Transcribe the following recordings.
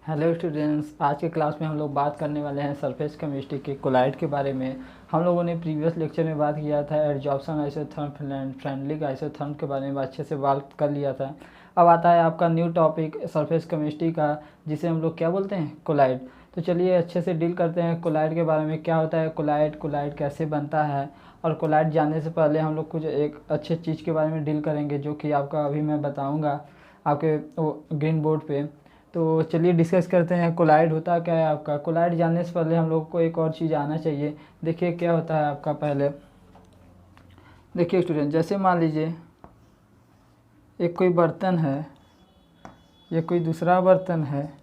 Hello students, आज के class में हम लोग बात करने वाले हैं सरफेस केमिस्ट्री के कोलाइड के बारे में। हम लोगों ने प्रीवियस लेक्चर में बात किया था एडजॉर्प्शन आइसोथर्म फ्रेंडली आइसोथर्म के बारे में अच्छे से बात कर लिया था। अब आता है आपका न्यू टॉपिक सरफेस केमिस्ट्री का, जिसे हम लोग क्या बोलते हैं, कोलाइड। तो चलिए अच्छे से डील करते हैं कोलाइड के बारे में। क्या होता है कोलाइड, कोलाइड कैसे बनता है, और कोलाइड जानने से पहले हम लोग कुछ एक अच्छे चीज़ के बारे में डील करेंगे, जो कि आपका अभी मैं बताऊँगा आपके ग्रीन बोर्ड पे। तो चलिए डिस्कस करते हैं कोलाइड होता क्या है आपका। कोलाइड जानने से पहले हम लोग को एक और चीज़ आना चाहिए। देखिए क्या होता है आपका, पहले देखिए स्टूडेंट, जैसे मान लीजिए एक कोई बर्तन है, ये कोई दूसरा बर्तन है,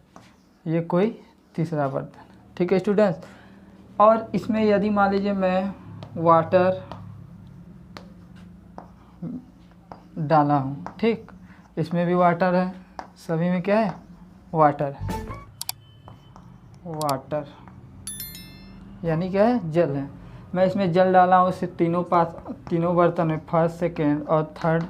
ये कोई तीसरा बर्तन, ठीक है स्टूडेंट्स। और इसमें यदि मान लीजिए मैं वाटर डाला हूँ, ठीक, इसमें भी वाटर है, सभी में क्या है, वाटर। वाटर यानी क्या है, जल है। मैं इसमें जल डाला हूँ, इससे तीनों बर्तन में, फर्स्ट सेकेंड और थर्ड,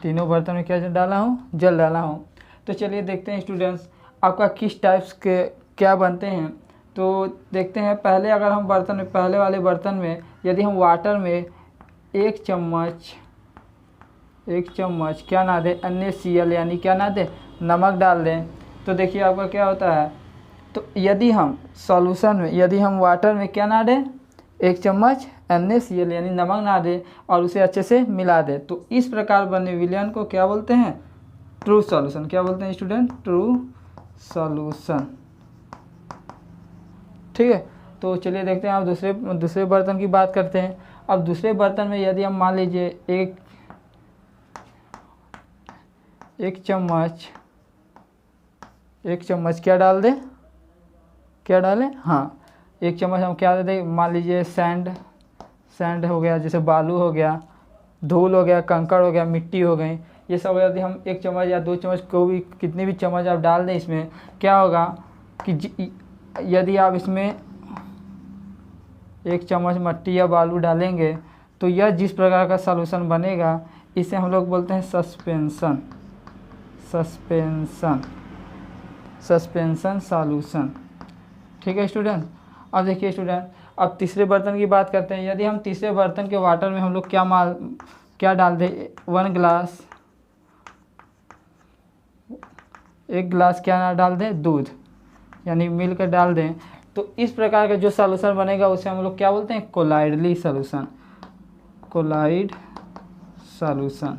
तीनों बर्तन में क्या डाला हूँ, जल डाला हूँ। तो चलिए देखते हैं स्टूडेंट्स आपका किस टाइप्स के क्या बनते हैं। तो देखते हैं पहले, अगर हम बर्तन में, पहले वाले बर्तन में यदि हम वाटर में एक चम्मच क्या ना दें, NaCl यानी क्या ना दें, नमक डाल दें, तो देखिए आपका क्या होता है। तो यदि हम सॉल्यूशन में, यदि हम वाटर में क्या ना दें, एक चम्मच NaCl यानी नमक ना दें और उसे अच्छे से मिला दें, तो इस प्रकार बने विलयन को क्या बोलते हैं, ट्रू सॉल्यूशन। क्या बोलते हैं स्टूडेंट, ट्रू सॉल्यूशन, ठीक है। तो चलिए देखते हैं, आप दूसरे बर्तन की बात करते हैं। अब दूसरे बर्तन में यदि हम मान लीजिए एक चम्मच क्या डाल दें, क्या डालें, हाँ, एक चम्मच हम क्या दे दें, मान लीजिए सैंड हो गया, जैसे बालू हो गया, धूल हो गया, कंकड़ हो गया, मिट्टी हो गई, ये सब यदि हम एक चम्मच या 2 चम्मच को भी, कितनी भी चम्मच आप डाल दें, इसमें क्या होगा कि यदि आप इसमें एक चम्मच मिट्टी या बालू डालेंगे तो यह जिस प्रकार का सॉल्यूशन बनेगा, इसे हम लोग बोलते हैं सस्पेंशन सॉल्यूशन, ठीक है स्टूडेंट। अब देखिए स्टूडेंट, अब तीसरे बर्तन की बात करते हैं। यदि हम तीसरे बर्तन के वाटर में हम लोग क्या डाल दें, 1 गिलास क्या ना डाल दें, दूध यानी मिल्क डाल दें, तो इस प्रकार का जो सॉल्यूशन बनेगा उसे हम लोग क्या बोलते हैं, कोलाइडली सॉल्यूशन। कोलाइड सॉल्यूशन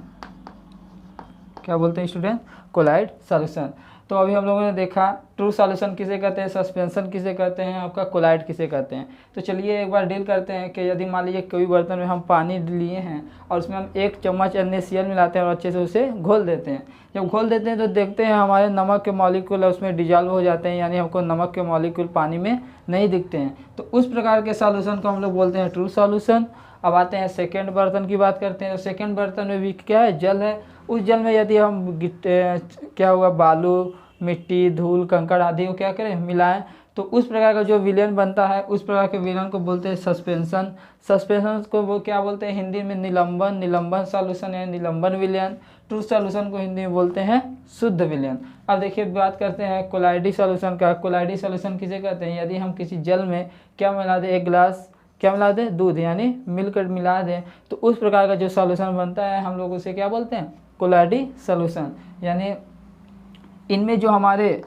क्या बोलते हैं स्टूडेंट, कोलाइड सॉल्यूशन। तो अभी हम लोगों ने देखा ट्रू सॉल्यूशन किसे कहते हैं, सस्पेंशन किसे कहते हैं, आपका कोलाइड किसे कहते हैं। तो चलिए एक बार डील करते हैं कि यदि मान लीजिए कोई बर्तन में हम पानी लिए हैं और उसमें हम 1 चम्मच NaCl मिलाते हैं और अच्छे से उसे घोल देते हैं। जब घोल देते हैं तो देखते हैं हमारे नमक के मॉलिक्यूल उसमें डिजॉल्व हो जाते हैं, यानी हमको नमक के मॉलिक्यूल पानी में नहीं दिखते हैं। तो उस प्रकार के सॉल्यूशन को हम लोग बोलते हैं ट्रू सॉल्यूशन। अब आते हैं सेकेंड बर्तन की बात करते हैं। तो सेकेंड बर्तन में भी क्या है, जल है। उस जल में यदि हम क्या हुआ, बालू, मिट्टी, धूल, कंकड़ आदि को क्या करें, मिलाएं, तो उस प्रकार का जो विलयन बनता है, उस प्रकार के विलयन को बोलते हैं सस्पेंशन। सस्पेंशन को वो क्या बोलते हैं हिंदी में, निलंबन सॉल्यूशन या निलंबन विलयन। ट्रू सॉल्यूशन को हिंदी में बोलते हैं शुद्ध विलयन। अब देखिए बात करते हैं कोलाइडी सॉल्यूशन का। कोलाइडी सॉल्यूशन किसे कहते हैं, यदि हम किसी जल में क्या मिला दें, 1 गिलास क्या मिला दें, दूध यानी मिलकर मिला दें, तो उस प्रकार का जो सॉल्यूशन बनता है हम लोग उसे क्या बोलते हैं, कोलाइडी सॉल्यूशन। यानी इनमें जो हमारे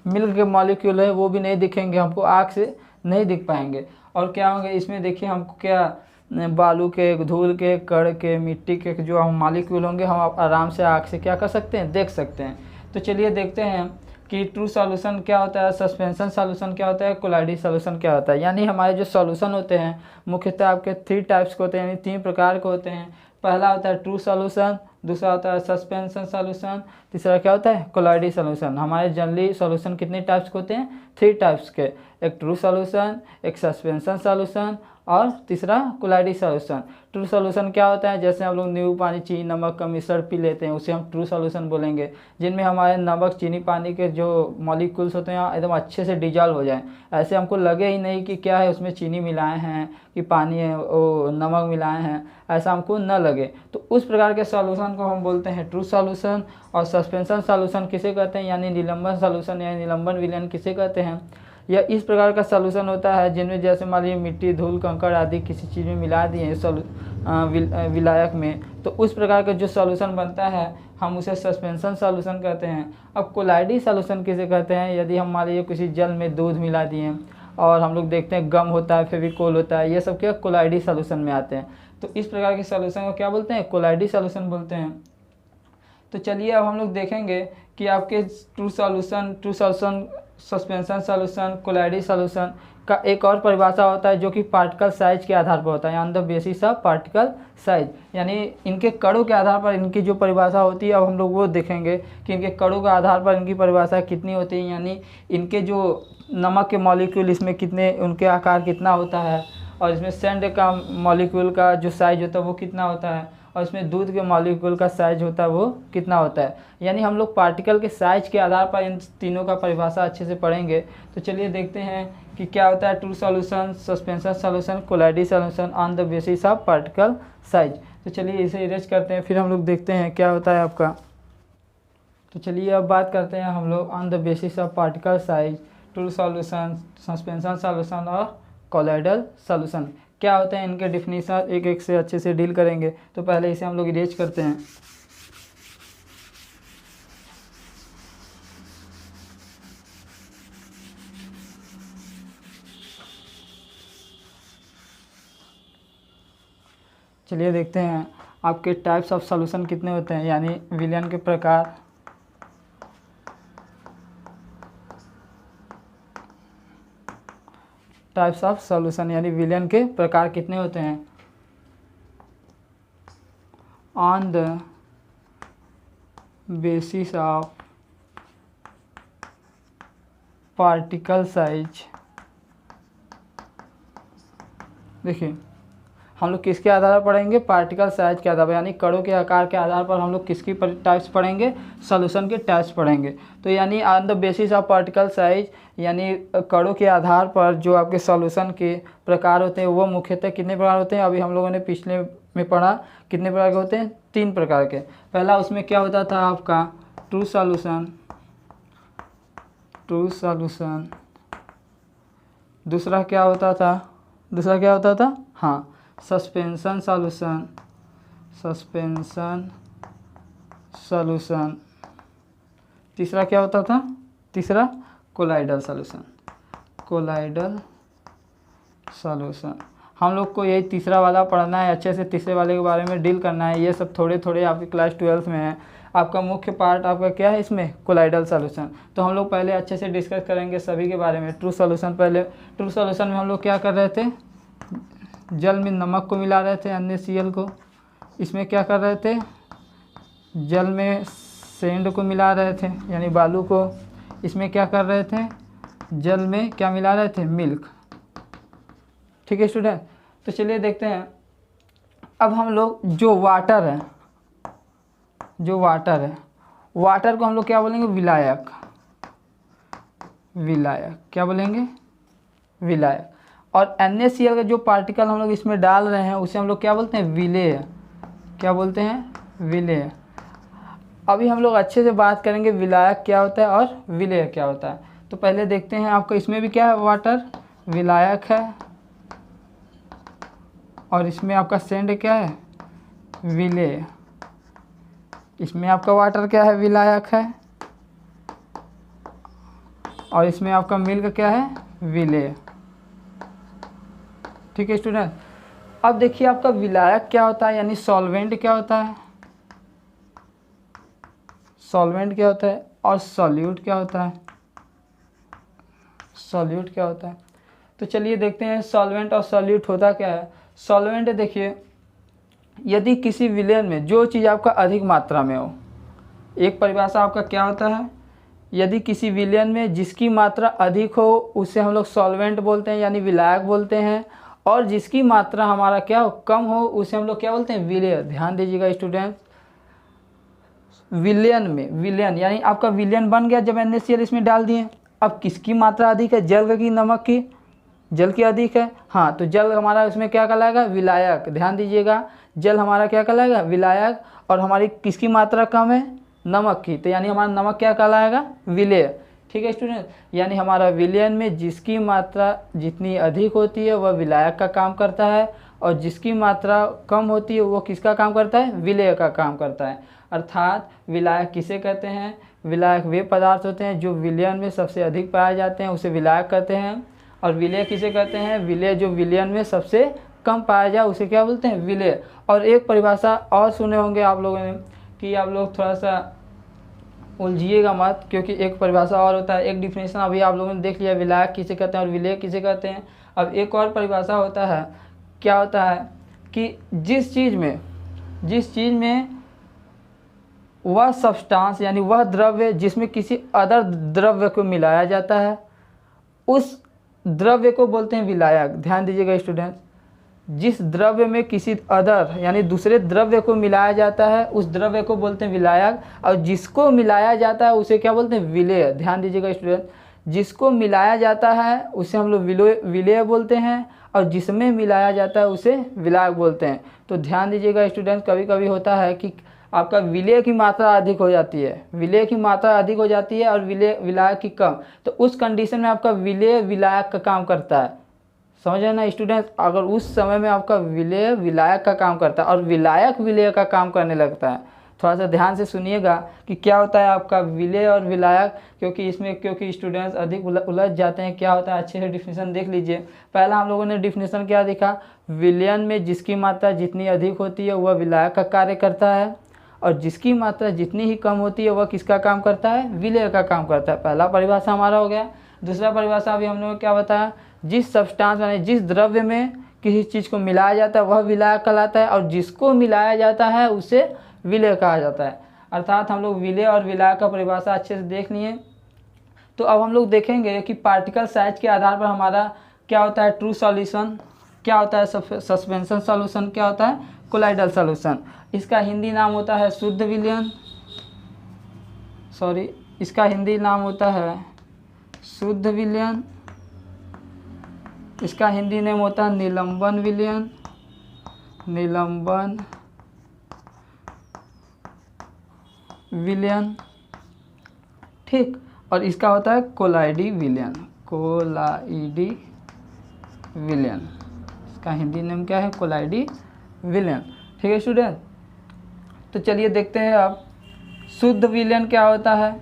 मिल्क के मॉलिक्यूल है वो भी नहीं दिखेंगे, हमको आँख से नहीं दिख पाएंगे। और क्या होंगे इसमें, देखिए हमको क्या बालू के, धूल के, कण के, मिट्टी के जो हम मॉलिक्यूल होंगे हम आराम से आँख से क्या कर सकते हैं, देख सकते हैं। तो चलिए देखते हैं कि ट्रू सॉल्यूशन क्या होता है, सस्पेंशन सॉल्यूशन क्या होता है, कोलाइडी सॉल्यूशन क्या होता है। यानी हमारे जो सॉल्यूशन होते हैं मुख्यतः आपके 3 टाइप्स के होते हैं, यानी 3 प्रकार के होते हैं। पहला होता है ट्रू सॉल्यूशन, दूसरा होता है सस्पेंशन सॉल्यूशन, तीसरा क्या होता है, कोलाइडी सॉल्यूशन। हमारे जनरली सॉल्यूशन कितने टाइप्स के होते हैं, 3 टाइप्स के, एक ट्रू सॉल्यूशन, एक सस्पेंशन सॉल्यूशन और तीसरा कोलाइडी सॉल्यूशन। ट्रू सॉल्यूशन क्या होता है, जैसे हम लोग नींबू पानी चीनी नमक का मिश्रण पी लेते हैं, उसे हम ट्रू सॉल्यूशन बोलेंगे, जिनमें हमारे नमक चीनी पानी के जो मॉलिक्यूल्स होते हैं एकदम अच्छे से डिजॉल्व हो जाएं, ऐसे हमको लगे ही नहीं कि क्या है उसमें चीनी मिलाए हैं कि पानी है वो नमक मिलाए हैं, ऐसा हमको न लगे। तो उस प्रकार के सॉल्यूशन को हम बोलते हैं ट्रू सॉल्यूशन। और सस्पेंशन सॉल्यूशन किसे कहते हैं, यानी निलंबन सॉल्यूशन या निलंबन विलयन किसे कहते हैं। यह इस प्रकार का सॉल्यूशन होता है जिनमें जैसे मान लीजिए मिट्टी धूल कंकड़ आदि किसी चीज़ में मिला दिए विलायक में, तो उस प्रकार का जो सॉल्यूशन बनता है हम उसे सस्पेंशन सॉल्यूशन कहते हैं। अब कोलाइडी सॉल्यूशन किसे कहते हैं, यदि हम मान लीजिए किसी जल में दूध मिला दिए और हम लोग देखते हैं गम होता है, फेविकोल होता है, ये सब क्या कोलाइडी सॉल्यूशन में आते हैं। तो इस प्रकार के सॉल्यूशन को क्या बोलते हैं, कोलाइडी सॉल्यूशन बोलते हैं। तो चलिए अब हम लोग देखेंगे कि आपके true solution suspension solution colloidal solution का एक और परिभाषा होता है जो कि पार्टिकल साइज के आधार पर होता है, on the basis of particle size, यानी इनके कणों के आधार पर इनकी जो परिभाषा होती है। अब हम लोग वो देखेंगे कि इनके कणों के आधार पर इनकी परिभाषा कितनी होती है, यानी इनके जो नमक के मॉलिक्यूल इसमें कितने, उनके आकार कितना होता है, और इसमें सैंड का मॉलिक्यूल का जो साइज होता है वो कितना होता है, और इसमें दूध के मॉलिक्यूल का साइज होता है वो कितना होता है। यानी हम लोग पार्टिकल के साइज के आधार पर इन तीनों का परिभाषा अच्छे से पढ़ेंगे। तो चलिए देखते हैं कि क्या होता है true solution suspension solution colloidal solution on the basis of particle size. तो चलिए इसे इरेज करते हैं, फिर हम लोग देखते हैं क्या होता है आपका। तो चलिए अब बात करते हैं हम लोग on the basis of particle size, true solution suspension solution और कोलाइडल सॉल्यूशन क्या होते हैं, इनके डिफिनीशन एक एक से अच्छे से डील करेंगे। तो पहले इसे हम लोग इरेज करते हैं। चलिए देखते हैं आपके टाइप्स ऑफ सॉल्यूशन कितने होते हैं, यानी विलयन के प्रकार। टाइप्स ऑफ सॉल्यूशन यानी विलयन के प्रकार कितने होते हैं। On the basis of particle size, देखिए हम लोग किसके आधार पर पढ़ेंगे, पार्टिकल साइज के आधार पर, यानी कणों के आकार के आधार पर हम लोग किसकी टाइप्स पढ़ेंगे, सॉल्यूशन के टाइप्स पढ़ेंगे। तो यानी on the basis of particle size यानी कणों के आधार पर जो आपके सॉल्यूशन के प्रकार होते हैं वो मुख्यतः कितने प्रकार होते हैं। अभी हम लोगों ने पिछले में पढ़ा कितने प्रकार के होते हैं, 3 प्रकार के। पहला उसमें क्या होता था आपका ट्रू सॉल्यूशन, दूसरा क्या होता था, हाँ सस्पेंशन सॉल्यूशन, तीसरा क्या होता था, तीसरा कोलाइडल सॉल्यूशन। हम लोग को यही तीसरा वाला पढ़ना है, अच्छे से तीसरे वाले के बारे में डील करना है। ये सब थोड़े थोड़े आपकी क्लास 12th में है। आपका मुख्य पार्ट आपका क्या है इसमें, कोलाइडल सॉल्यूशन। तो हम लोग पहले अच्छे से डिस्कस करेंगे सभी के बारे में। ट्रू सॉल्यूशन, पहले ट्रू सॉल्यूशन में हम लोग क्या कर रहे थे, जल में नमक को मिला रहे थे NaCl को, इसमें क्या कर रहे थे, जल में सैंड को मिला रहे थे यानी बालू को, इसमें क्या कर रहे थे, जल में क्या मिला रहे थे, मिल्क। ठीक है स्टूडेंट, तो चलिए देखते हैं। अब हम लोग जो वाटर है, वाटर को हम लोग क्या बोलेंगे, विलायक, क्या बोलेंगे, विलायक। और NaCl का जो पार्टिकल हम लोग इसमें डाल रहे हैं उसे हम लोग क्या बोलते हैं, विलेय, क्या बोलते हैं, विलेय। अभी हम लोग अच्छे से बात करेंगे विलायक क्या होता है और विलेय क्या होता है। तो पहले देखते हैं आपका इसमें भी क्या है, वाटर विलायक है, और इसमें आपका सैंड क्या है, विलेय। इसमें आपका वाटर क्या है, विलायक है, और इसमें आपका मिल्क क्या है, विलेय। ठीक है स्टूडेंट, अब देखिए आपका विलायक क्या होता है, यानी सॉल्वेंट क्या होता है, और सॉल्यूट क्या होता है, तो चलिए देखते हैं सॉल्वेंट और सॉल्यूट होता क्या है। सॉल्वेंट देखिए, यदि किसी विलयन में जो चीज़ आपका अधिक मात्रा में हो, एक परिभाषा आपका क्या होता है, यदि किसी विलयन में जिसकी मात्रा अधिक हो उसे हम लोग सॉल्वेंट बोलते हैं यानी विलायक बोलते हैं, और जिसकी मात्रा हमारा क्या हो, कम हो, उसे हम लोग क्या बोलते हैं, विलेय। ध्यान दीजिएगा स्टूडेंट्स, विलयन में, विलयन यानी आपका विलयन बन गया जब NaCl इसमें डाल दिए। अब किसकी मात्रा अधिक है, जल की नमक की, जल की अधिक है, हाँ, तो जल हमारा उसमें क्या कहलाएगा, विलायक। ध्यान दीजिएगा, जल हमारा क्या कहलाएगा, विलायक, और हमारी किसकी मात्रा कम है, नमक की, तो यानी हमारा नमक क्या कहलाएगा, विलेय। ठीक है स्टूडेंट, यानी हमारा विलयन में जिसकी मात्रा जितनी अधिक होती है वह विलायक का काम करता है, और जिसकी मात्रा कम होती है वो किसका काम करता है, विलेय का काम करता है। अर्थात विलायक किसे कहते हैं, विलायक वे पदार्थ होते हैं जो विलयन में सबसे अधिक पाए जाते हैं, उसे विलायक कहते हैं। और विलेय किसे कहते हैं, विलेय जो विलयन में सबसे कम पाया जाए उसे क्या बोलते हैं, विलेय। और एक परिभाषा और सुने होंगे आप लोगों ने, कि आप लोग थोड़ा सा उलझिएगा मत, क्योंकि एक परिभाषा और होता है, एक डिफिनेशन अभी आप लोगों ने देख लिया, विलायक किसे कहते हैं और विलेय किसे कहते हैं। अब एक और परिभाषा होता है, क्या होता है कि जिस चीज़ में वह सब्सटेंस यानी वह द्रव्य जिसमें किसी अदर द्रव्य को मिलाया जाता है, उस द्रव्य को बोलते हैं विलायक। ध्यान दीजिएगा स्टूडेंट, जिस द्रव्य में किसी अदर यानी दूसरे द्रव्य को मिलाया जाता है उस द्रव्य को बोलते हैं विलायक, और जिसको मिलाया जाता है उसे क्या बोलते हैं, विलेय। ध्यान दीजिएगा स्टूडेंट, जिसको मिलाया जाता है उसे हम लोग विलेय बोलते हैं, और जिसमें मिलाया जाता है उसे विलायक बोलते हैं। तो ध्यान दीजिएगा स्टूडेंट, कभी कभी होता है कि आपका विलेय की मात्रा अधिक हो जाती है, विलेय की मात्रा अधिक हो जाती है और विलायक की कम, तो उस कंडीशन में आपका विलेय विलायक का काम करता है। समझ रहे ना स्टूडेंट, अगर उस समय में आपका विलेय विलायक का काम करता है और विलायक विलेय का काम करने लगता है, थोड़ा सा ध्यान से सुनिएगा कि क्या होता है आपका विलेय और विलायक, क्योंकि स्टूडेंट्स अधिक उलझ जाते हैं। क्या होता है, अच्छे से डिफिनेशन देख लीजिए। पहला हम लोगों ने डिफिनेशन क्या देखा, विलयन में जिसकी मात्रा जितनी अधिक होती है वह विलायक का कार्य करता है, और जिसकी मात्रा जितनी ही कम होती है वह किसका काम करता है, विलेय का काम करता है। पहला परिभाषा हमारा हो गया। दूसरा परिभाषा अभी हम लोगों ने क्या बताया, जिस सब्सटेंस यानी जिस द्रव्य में किसी चीज़ को मिलाया जाता है वह विलायक कहलाता है, और जिसको मिलाया जाता है उसे विलेय कहा जाता है। अर्थात हम लोग विलेय और विलायक का परिभाषा अच्छे से देख लिए। तो अब हम लोग देखेंगे कि पार्टिकल साइज के आधार पर हमारा क्या होता है, ट्रू सॉल्यूशन क्या होता है, सस्पेंशन सॉल्यूशन क्या होता है, कोलाइडल सॉल्यूशन। इसका हिंदी नाम होता है शुद्ध विलयन, इसका हिंदी नाम होता है शुद्ध विलयन, इसका हिंदी नेम होता है निलंबन विलयन, निलंबन विलयन, ठीक। और इसका होता है कोलाइडी विलयन, कोलाइडी विलयन, इसका हिंदी नेम क्या है, कोलाइडी विलयन। ठीक है स्टूडेंट, तो चलिए देखते हैं अब शुद्ध विलयन क्या होता है।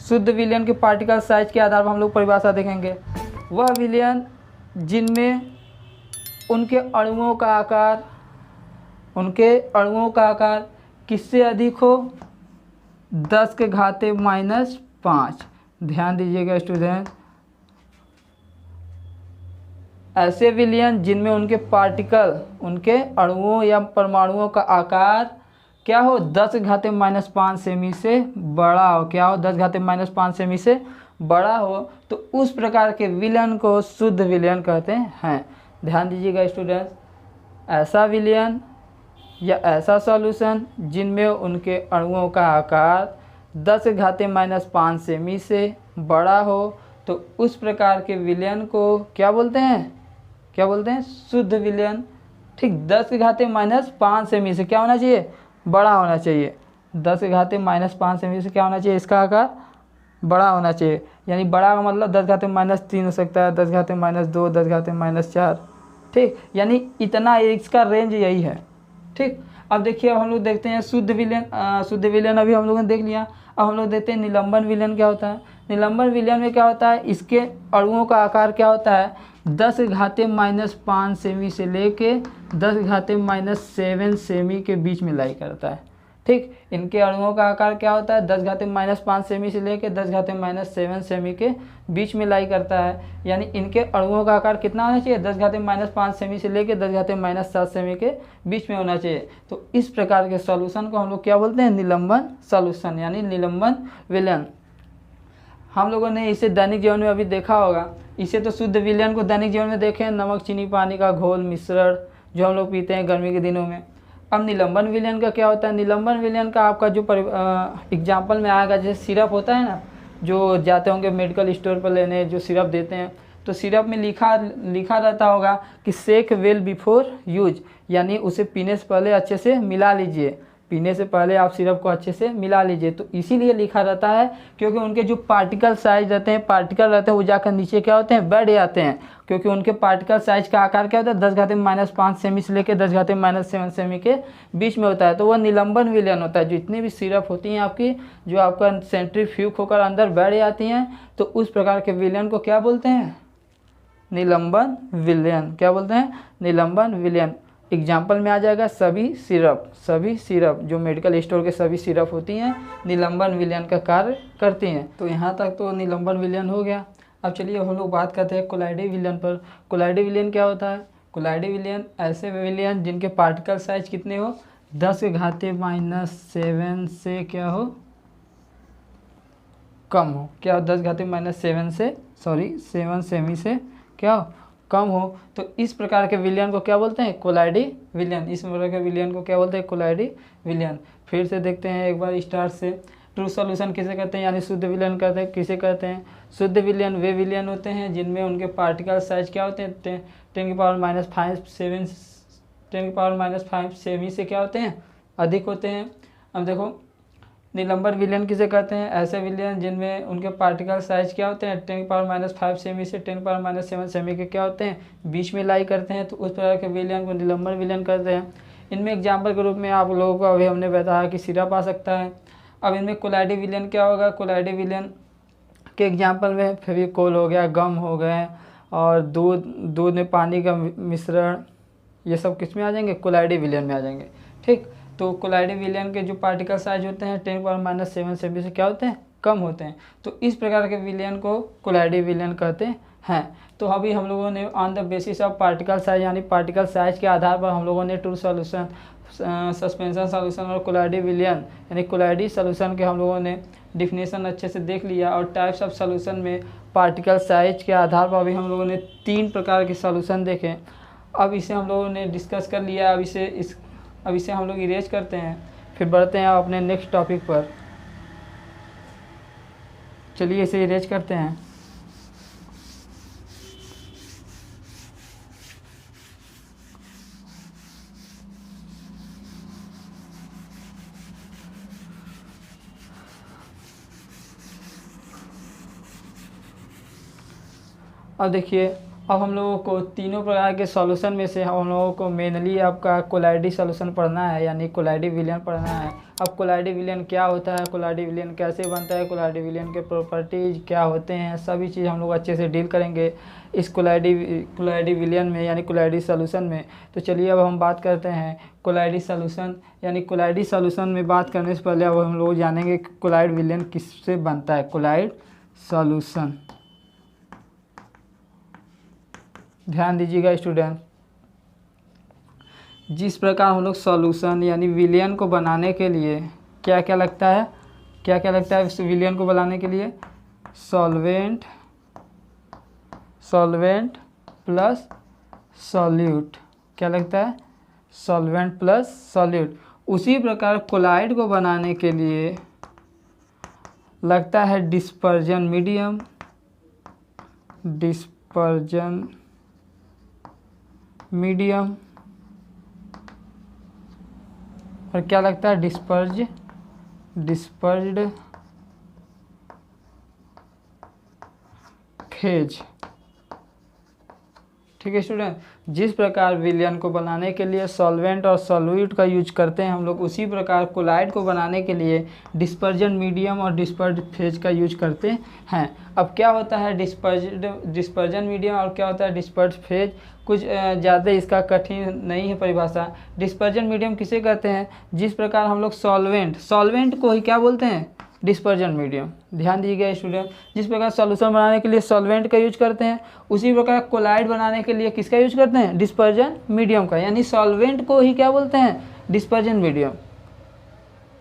शुद्ध विलयन के पार्टिकल साइज के आधार पर हम लोग परिभाषा देखेंगे। वह विलयन जिनमें उनके अणुओं का आकार किससे अधिक हो, 10 के घाते -5। ध्यान दीजिएगा स्टूडेंट, ऐसे विलयन जिनमें उनके पार्टिकल, उनके अणुओं या परमाणुओं का आकार क्या हो, 10 के घाते -5 सेमी से बड़ा हो। क्या हो, 10 के घाते -5 सेमी से बड़ा हो, तो उस प्रकार के विलयन को शुद्ध विलयन कहते हैं। ध्यान दीजिएगा स्टूडेंट्स, ऐसा विलयन या ऐसा सॉल्यूशन जिनमें उनके अणुओं का आकार 10 के घाते -5 सेमी से बड़ा हो, तो उस प्रकार के विलयन को क्या बोलते हैं, शुद्ध विलयन। ठीक, 10 के घाते -5 सेमी से क्या होना चाहिए, बड़ा होना चाहिए। 10 के घाते -5 सेमी से क्या होना चाहिए, इसका आकार बड़ा होना चाहिए। यानी बड़ा का मतलब 10 घाते -3 हो सकता है, 10 घाते -2, 10 घाते -4, ठीक। यानी इतना इसका रेंज यही है, ठीक। अब देखिए, अब हम लोग देखते हैं शुद्ध विलयन अभी हम लोगों ने देख लिया। अब हम लोग देखते हैं निलंबन विलयन क्या होता है। निलंबन विलयन में क्या होता है, इसके अणुओं का आकार क्या होता है, 10 घाते -5 सेमी से लेके 10 घाते -7 सेमी के बीच में लाई करता है, ठीक। इनके अणुओं का आकार क्या होता है, 10 घाते -5 सेमी से लेके 10 घाते -7 सेमी के बीच में लाई करता है। यानी इनके अणुओं का आकार कितना होना चाहिए, 10 घाते -5 सेमी से लेके 10 घाते -7 सेमी के बीच में होना चाहिए। तो इस प्रकार के सॉल्यूशन को हम लोग क्या बोलते हैं, निलंबन सॉल्यूशन यानी निलंबन विलयन। हम लोगों ने इसे दैनिक जीवन में अभी देखा होगा इसे तो शुद्ध विलयन को दैनिक जीवन में देखें, नमक चीनी पानी का घोल मिश्रण जो हम लोग पीते हैं गर्मी के दिनों में। अब निलंबन विलयन का क्या होता है? निलंबन विलयन का आपका जो एग्जाम्पल में आएगा, जैसे सिरप होता है ना, जो जाते होंगे मेडिकल स्टोर पर लेने, जो सिरप देते हैं, तो सिरप में लिखा रहता होगा कि शेक वेल बिफोर यूज, यानी उसे पीने से पहले अच्छे से मिला लीजिए, पीने से पहले आप सिरप को अच्छे से मिला लीजिए। तो इसीलिए लिखा रहता है क्योंकि उनके जो पार्टिकल साइज रहते हैं, पार्टिकल रहते हैं, वो जाकर नीचे क्या होते हैं, बैठ जाते हैं, क्योंकि उनके पार्टिकल साइज का आकार क्या होता है, 10⁻⁻5 सेमी से लेकर 10⁻⁻7 सेमी के बीच में होता है। तो वह निलंबन विलयन होता है। जितनी भी सिरप होती हैं आपकी, जो आपका सेंट्रीफ्यूग होकर अंदर बैठ जाती हैं, तो उस प्रकार के विलयन को क्या बोलते हैं? निलंबन विलयन। क्या बोलते हैं? निलंबन विलयन। एग्जाम्पल में आ जाएगा सभी सिरप जो मेडिकल स्टोर के सभी सिरप होती हैं, निलंबन विलयन का कार्य करती हैं। तो यहाँ तक तो निलंबन विलयन हो गया। अब चलिए हम लोग बात करते हैं कोलाइडी विलयन पर। कोलाइडी विलयन क्या होता है? कोलाइडी विलयन ऐसे विलयन जिनके पार्टिकल साइज कितने हो, 10⁻⁻7 से क्या हो, कम हो। क्या हो? 10⁻⁻7 से 7 सेमी से क्या हो, कम हो। तो इस प्रकार के विलयन को क्या बोलते हैं? कोलाइडी विलयन। इस प्रकार के विलयन को क्या बोलते हैं? कोलाइडी विलयन। फिर से देखते हैं एक बार स्टार्ट से। ट्रू सॉल्यूशन किसे कहते हैं, यानी शुद्ध विलयन कहते हैं, किसे कहते हैं? शुद्ध विलयन वे विलयन होते हैं जिनमें उनके पार्टिकल साइज क्या होते हैं, 10⁻⁻5 सेमी से क्या होते हैं, अधिक होते हैं। अब देखो निलंबन विलयन किसे कहते हैं? ऐसे विलयन जिनमें उनके पार्टिकल साइज क्या होते हैं, 10⁻⁵ सेमी से 10⁻⁷ सेमी के क्या होते हैं, बीच में लाई करते हैं। तो उस प्रकार के विलयन को निलंबन विलयन कहते हैं। इनमें एग्जाम्पल के रूप में आप लोगों को अभी हमने बताया कि सिरप आ सकता है। अब इनमें कोलाइडी विलयन क्या होगा? कोलाइडी विलयन के एग्जाम्पल में फेविकोल हो गया, गम हो गए, और दूध में पानी का मिश्रण, ये सब किस में आ जाएंगे? कोलाइडी विलयन में आ जाएंगे। ठीक, तो कोलाइडी विलयन के जो पार्टिकल साइज होते हैं 10⁻⁷ सेमी से क्या होते हैं, कम होते हैं। तो इस प्रकार के विलयन को कोलाइडी विलयन कहते हैं। तो अभी हम लोगों ने on the basis of particle size, यानी पार्टिकल साइज के आधार पर हम लोगों ने ट्रू सॉल्यूशन, सस्पेंशन सॉल्यूशन और कोलाइडी विलयन यानी कोलाइडी सॉल्यूशन के हम लोगों ने डिफिनेशन अच्छे से देख लिया। और टाइप्स ऑफ सॉल्यूशन में पार्टिकल साइज के आधार पर अभी हम लोगों ने 3 प्रकार के सॉल्यूशन देखे। अब इसे हम लोगों ने डिस्कस कर लिया। अब इसे हम लोग इरेज करते हैं, फिर बढ़ते हैं अपने नेक्स्ट टॉपिक पर। चलिए इसे इरेज करते हैं। अब देखिए, अब हम लोगों को तीनों प्रकार के सॉल्यूशन में से हम लोगों को मेनली आपका कोलाइडी सॉल्यूशन पढ़ना है, यानी कोलाइडी विलयन पढ़ना है। अब कोलाइडी विलयन क्या होता है, कोलाइडी विलयन कैसे बनता है, कोलाइडी विलयन के प्रॉपर्टीज क्या होते हैं, सभी चीज़ हम लोग अच्छे से डील करेंगे इस कोलाइडी विलयन में, यानी कोलाइडी सॉल्यूशन में। तो चलिए अब हम बात करते हैं कोलाइडी सॉल्यूशन, यानी कोलाइडी सॉल्यूशन में बात करने से पहले अब हम लोग जानेंगे कि कोलाइड विलयन किससे बनता है। कोलाइड सॉल्यूशन, ध्यान दीजिएगा स्टूडेंट, जिस प्रकार हम लोग सॉल्यूशन यानी विलयन को बनाने के लिए क्या क्या लगता है, इस विलयन को बनाने के लिए सॉल्वेंट प्लस सॉल्यूट, क्या लगता है, सॉल्वेंट प्लस सॉल्यूट। उसी प्रकार कोलाइड को बनाने के लिए लगता है डिस्पर्जन मीडियम, और क्या लगता है, डिस्पर्ज्ड फेज। ठीक है स्टूडेंट, जिस प्रकार विलयन को बनाने के लिए सॉल्वेंट और सॉल्यूट का यूज करते हैं हम लोग, उसी प्रकार कोलाइड को बनाने के लिए डिस्पर्जन मीडियम और डिस्पर्ज्ड फेज का यूज करते हैं। अब क्या होता है डिस्पर्जन मीडियम और क्या होता है डिस्पर्ज्ड फेज, कुछ ज़्यादा इसका कठिन नहीं है परिभाषा। डिस्पर्जन मीडियम किसे कहते हैं, जिस प्रकार हम लोग सॉल्वेंट को ही क्या बोलते हैं, डिस्पर्जन मीडियम। ध्यान दीजिएगा स्टूडेंट, जिस प्रकार सॉल्यूशन बनाने के लिए सॉल्वेंट का यूज करते हैं, उसी प्रकार कोलाइड बनाने के लिए किसका यूज करते हैं, डिस्पर्जन मीडियम का, यानी सॉल्वेंट को ही क्या बोलते हैं, डिस्पर्जन मीडियम।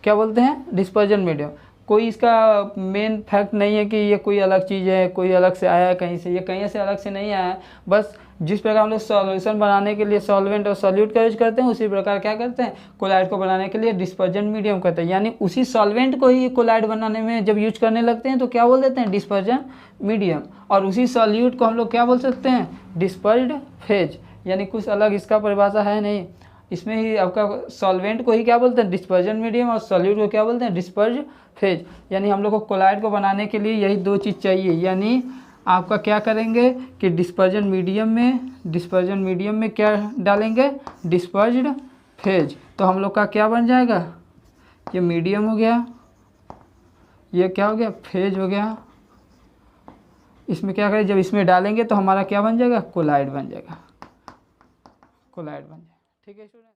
क्या बोलते हैं, डिस्पर्जन मीडियम। कोई इसका मेन फैक्ट नहीं है कि ये कोई अलग चीज़ है, कोई अलग से आया है कहीं से, ये कहीं से अलग से नहीं आया है। बस जिस प्रकार हम लोग सॉल्यूशन बनाने के लिए सॉल्वेंट और सॉल्यूट का यूज करते हैं, उसी प्रकार क्या करते हैं, कोलाइड को बनाने के लिए डिस्पर्जन मीडियम करते हैं। यानी उसी सॉल्वेंट को ही कोलाइड बनाने में जब यूज करने लगते हैं तो क्या बोल देते हैं, डिस्पर्जन मीडियम। और उसी सॉल्यूट को हम लोग क्या बोल सकते हैं, डिस्पर्स्ड फेज। यानी कुछ अलग इसका परिभाषा है नहीं, इसमें ही आपका सॉल्वेंट को ही क्या बोलते हैं, डिस्पर्जन मीडियम, और सॉल्यूट को क्या बोलते हैं, डिस्पर्स्ड फेज। यानी हम लोग को कोलाइड को बनाने के लिए यही दो चीज़ चाहिए। यानी आपका क्या करेंगे कि डिस्पर्जन मीडियम में क्या डालेंगे, डिस्पर्स्ड फेज। तो हम लोग का क्या बन जाएगा, ये मीडियम हो गया, ये क्या हो गया, फेज हो गया। इसमें क्या करें, जब इसमें डालेंगे तो हमारा क्या बन जाएगा, कोलाइड बन जाएगा, ठीक है स्टूडेंट।